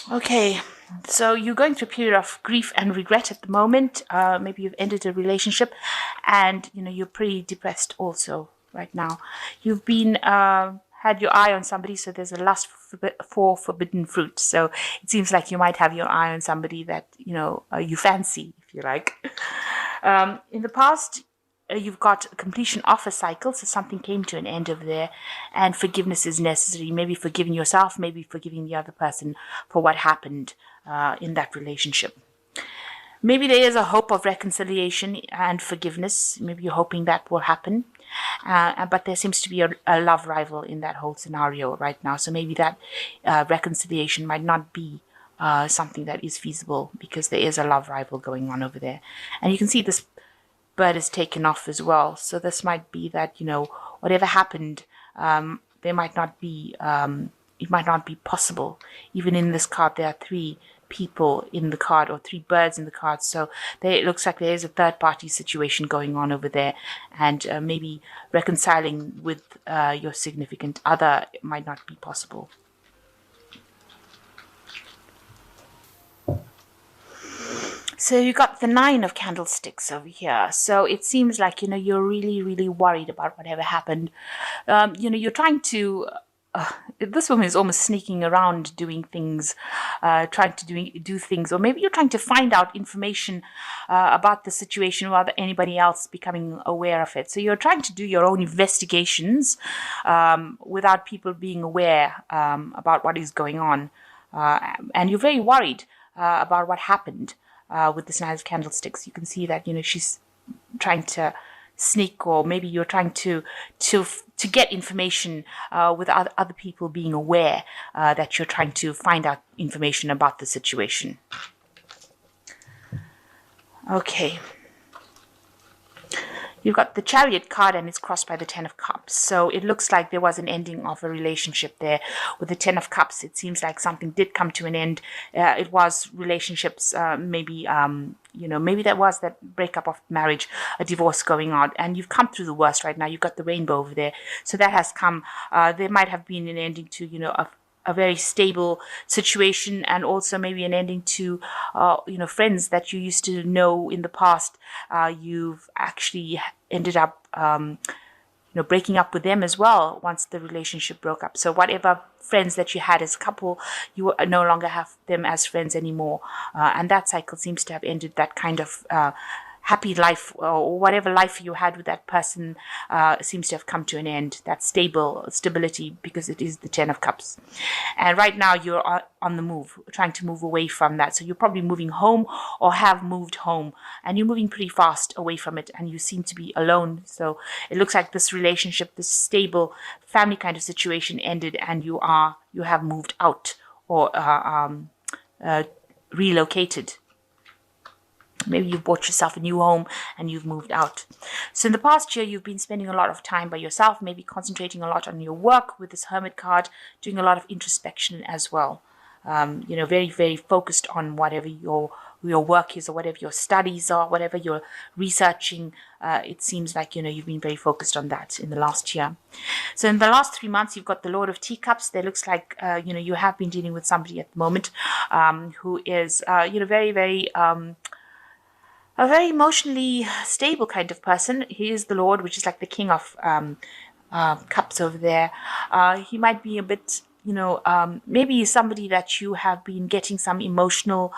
Okay, so you're going through a period of grief and regret at the moment. Maybe you've ended a relationship, and you're pretty depressed also right now. You've been had your eye on somebody, so there's a lust for forbidden fruit. So it seems like you might have your eye on somebody that you fancy, if you like. In the past, you've got a completion of a cycle, so something came to an end over there, and forgiveness is necessary. Maybe forgiving yourself, maybe forgiving the other person for what happened in that relationship. Maybe there is a hope of reconciliation and forgiveness. Maybe you're hoping that will happen. But there seems to be a love rival in that whole scenario right now. So maybe that reconciliation might not be something that is feasible because there is a love rival going on over there. And you can see this bird is taken off as well. So this might be that, whatever happened, there might not be, it might not be possible. Even in this card, there are 3 people in the card, or 3 birds in the card. So it looks like there is a third party situation going on over there, and maybe reconciling with your significant other might not be possible. So you got the 9 of candlesticks over here. So it seems like, you're really, really worried about whatever happened. You're trying to, this woman is almost sneaking around doing things, trying to do things, or maybe you're trying to find out information about the situation without anybody else becoming aware of it. So you're trying to do your own investigations without people being aware about what is going on. And you're very worried about what happened. With this 9 of candlesticks, you can see that she's trying to sneak, or maybe you're trying to get information without other people being aware that you're trying to find out information about the situation. Okay. You've got the Chariot card, and it's crossed by the 10 of Cups. So it looks like there was an ending of a relationship there with the 10 of Cups. It seems like something did come to an end. It was relationships, maybe there was that breakup of marriage, a divorce going on, and you've come through the worst right now. You've got the rainbow over there. So that has come. There might have been an ending to, a very stable situation, and also maybe an ending to, friends that you used to know in the past. You've actually ended up, breaking up with them as well once the relationship broke up. So whatever friends that you had as a couple, you no longer have them as friends anymore. And that cycle seems to have ended. That kind of happy life, or whatever life you had with that person, seems to have come to an end. That stability, because it is the 10 of Cups. And right now you're on the move, trying to move away from that. So you're probably moving home, or have moved home, and you're moving pretty fast away from it, and you seem to be alone. So it looks like this relationship, this stable family kind of situation ended, and you have moved out, or relocated. Maybe you've bought yourself a new home and you've moved out. So in the past year, you've been spending a lot of time by yourself, maybe concentrating a lot on your work with this Hermit card, doing a lot of introspection as well. Very, very focused on whatever your work is, or whatever your studies are, whatever you're researching. It seems like, you've been very focused on that in the last year. So in the last 3 months, you've got the Lord of Teacups. There looks like, you have been dealing with somebody at the moment who is, very, very... a very emotionally stable kind of person. He is the Lord, which is like the King of Cups over there. He might be a bit, maybe somebody that you have been getting some emotional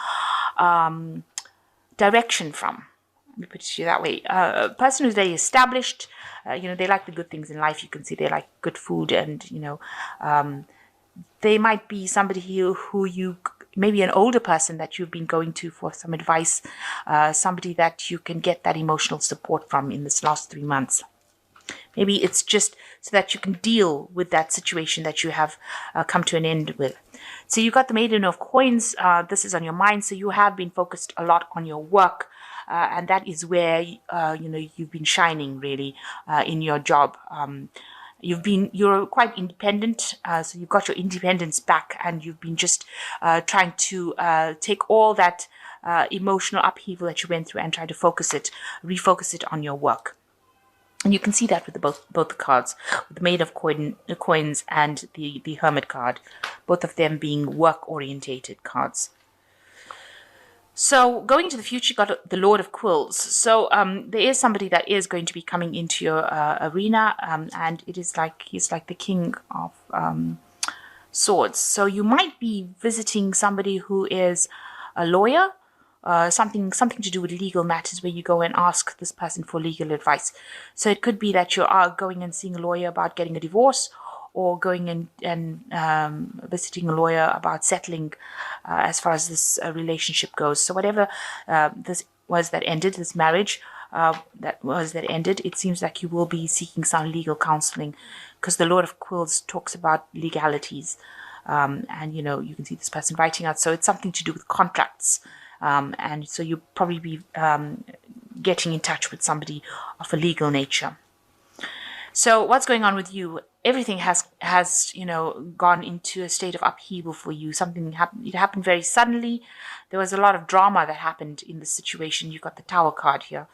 direction from. Let me put it that way. A person who's very established. They like the good things in life. You can see they like good food, and they might be somebody who you, maybe an older person that you've been going to for some advice, somebody that you can get that emotional support from in this last 3 months. Maybe it's just so that you can deal with that situation that you have come to an end with. So you got the Maiden of Coins. This is on your mind. So you have been focused a lot on your work. And that is where, you've been shining really in your job. You're quite independent, so you've got your independence back, and you've been just trying to take all that emotional upheaval that you went through and try to refocus it on your work. And you can see that with both the cards, with the Maid of Coins and the Hermit card. both of them being work-orientated cards. So going into the future, you got the Lord of Quills. So there is somebody that is going to be coming into your arena, and it is like he's like the King of Swords. So you might be visiting somebody who is a lawyer, something to do with legal matters, where you go and ask this person for legal advice. So it could be that you are going and seeing a lawyer about getting a divorce, or going and visiting a lawyer about settling as far as this relationship goes. So whatever this was that ended, this marriage that ended, it seems like you will be seeking some legal counseling, because the Lord of Quills talks about legalities. And, you know, you can see this person writing out. So it's something to do with contracts. And so you'll probably be getting in touch with somebody of a legal nature. So what's going on with you? Everything has you know, gone into a state of upheaval for you. Something happened. It happened very suddenly. There was a lot of drama that happened in this situation. You got the Tower card here.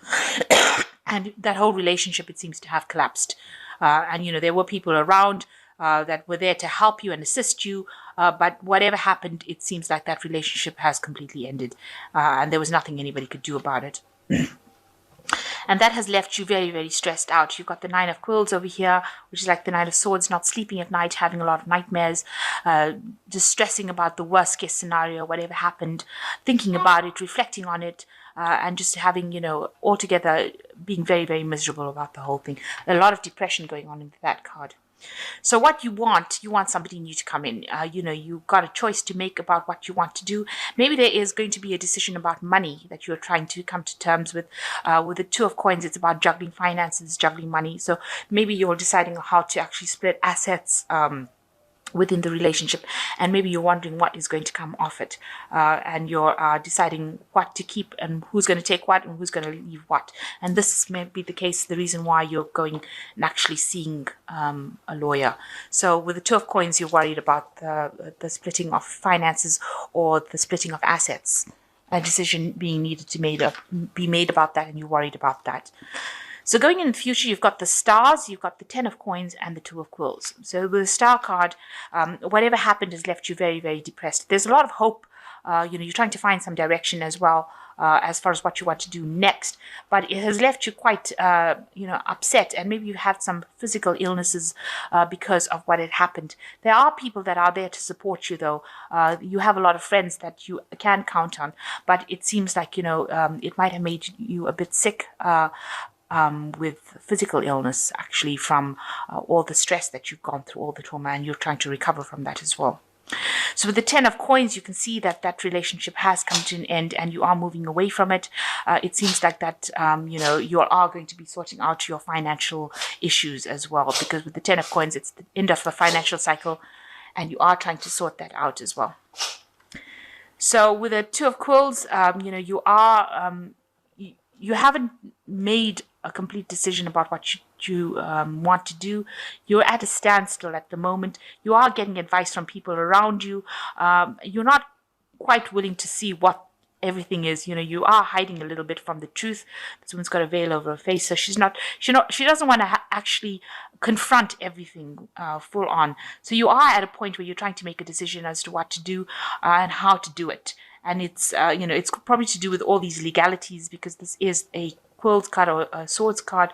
And that whole relationship, it seems to have collapsed. And, you know, there were people around that were there to help you and assist you. But whatever happened, it seems like that relationship has completely ended. And there was nothing anybody could do about it. And that has left you very, very stressed out. You've got the Nine of Quills over here, which is like the Knight of Swords, not sleeping at night, having a lot of nightmares, just stressing about the worst case scenario, whatever happened, thinking about it, reflecting on it, and just having, you know, altogether being very, very miserable about the whole thing. A lot of depression going on in that card. So what you want somebody new to come in. You know, you've got a choice to make about what you want to do. Maybe there is going to be a decision about money that you're trying to come to terms with. With the Two of Coins, it's about juggling finances, juggling money. So maybe you're deciding how to actually split assets within the relationship, and maybe you're wondering what is going to come off it, and you're deciding what to keep and who's going to take what and who's going to leave what. And this may be the case, the reason why you're going and actually seeing a lawyer. So with the Two of Coins, you're worried about the splitting of finances or the splitting of assets, a decision being needed to be made about that, and you're worried about that. So going in the future, you've got the Stars, you've got the Ten of Coins, and the Two of Quills. So with the Star card, whatever happened has left you very, very depressed. There's a lot of hope. You know, you're trying to find some direction as well, as far as what you want to do next. But it has left you quite, you know, upset. And maybe you had some physical illnesses because of what had happened. There are people that are there to support you, though. You have a lot of friends that you can count on. But it seems like, you know, it might have made you a bit sick. With physical illness, actually, from all the stress that you've gone through, all the trauma, and you're trying to recover from that as well. So with the Ten of Coins, you can see that that relationship has come to an end and you are moving away from it. It seems like that, you know, you are going to be sorting out your financial issues as well, because with the Ten of Coins, it's the end of the financial cycle and you are trying to sort that out as well. So with the Two of Quills, you know, you are, you haven't made a complete decision about what you want to do. You're at a standstill at the moment. You are getting advice from people around you. You're not quite willing to see what everything is. You know, you are hiding a little bit from the truth. This woman's got a veil over her face, so she doesn't want to actually confront everything full on. So you are at a point where you're trying to make a decision as to what to do and how to do it. And it's, you know, it's probably to do with all these legalities, because this is a Quills card or a Swords card.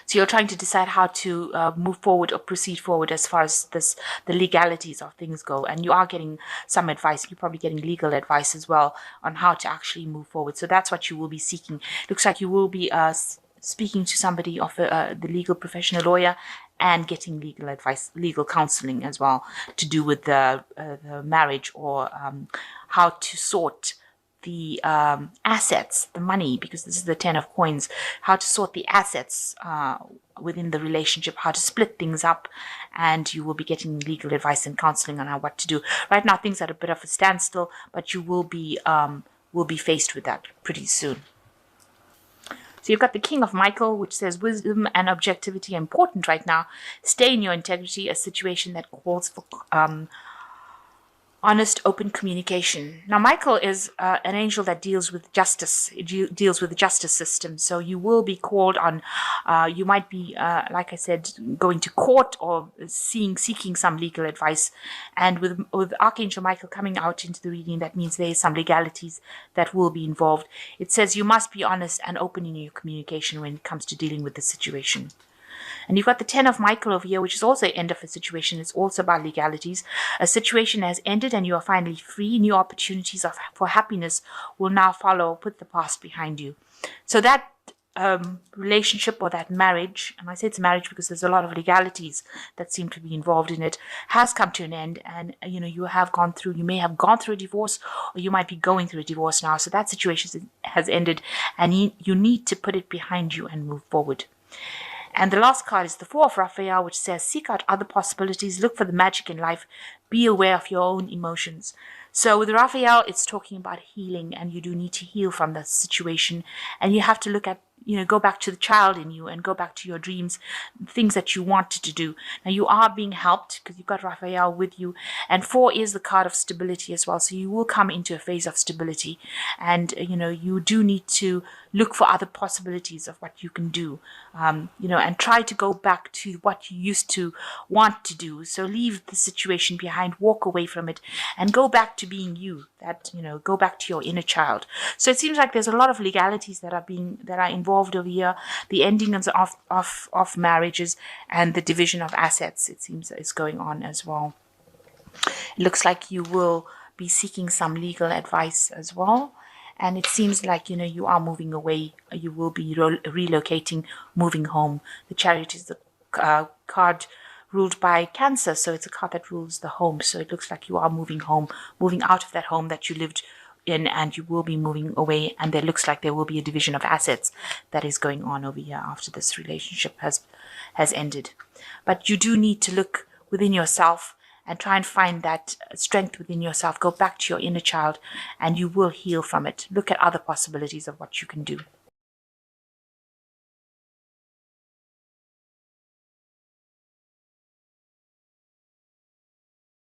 So you're trying to decide how to move forward or proceed forward as far as the legalities of things go. And you are getting some advice. You're probably getting legal advice as well on how to actually move forward. So that's what you will be seeking. Looks like you will be speaking to somebody of the legal professional lawyer and getting legal advice, legal counseling as well, to do with the marriage or how to sort the assets, the money, because this is the Ten of Coins, how to sort the assets within the relationship, how to split things up, and you will be getting legal advice and counseling on what to do. Right now, things are at a bit of a standstill, but you will be faced with that pretty soon. So you've got the King of Michael, which says wisdom and objectivity are important right now. Stay in your integrity, a situation that calls for honest, open communication. Now, Michael is an angel that deals with justice, deals with the justice system. So you will be called on. You might be, like I said, going to court or seeking some legal advice. And with Archangel Michael coming out into the reading, that means there is some legalities that will be involved. It says you must be honest and open in your communication when it comes to dealing with the situation. And you've got the 10 of Michael over here, which is also the end of a situation. It's also about legalities. A situation has ended and you are finally free. New opportunities for happiness will now follow. Put the past behind you. So that relationship or that marriage, and I say it's a marriage because there's a lot of legalities that seem to be involved in it, has come to an end. And you may have gone through a divorce, or you might be going through a divorce now. So that situation has ended, and you need to put it behind you and move forward. And the last card is the Four of Raphael, which says, seek out other possibilities, look for the magic in life, be aware of your own emotions. So with Raphael, it's talking about healing, and you do need to heal from that situation. And you have to look at, go back to the child in you and go back to your dreams, things that you wanted to do. Now you are being helped because you've got Raphael with you. And 4 is the card of stability as well. So you will come into a phase of stability. And, you do need to look for other possibilities of what you can do, and try to go back to what you used to want to do. So leave the situation behind, walk away from it, and go back to being you. Go back to your inner child. So it seems like there's a lot of legalities that are involved over here. The ending of marriages and the division of assets, it seems, is going on as well. It looks like you will be seeking some legal advice as well. And it seems like, you are moving away. You will be relocating, moving home. The Chariot is the card ruled by Cancer. So it's a card that rules the home. So it looks like you are moving home, moving out of that home that you lived in, and you will be moving away. And there looks like there will be a division of assets that is going on over here after this relationship has ended. But you do need to look within yourself and try and find that strength within yourself. Go back to your inner child and you will heal from it. Look at other possibilities of what you can do.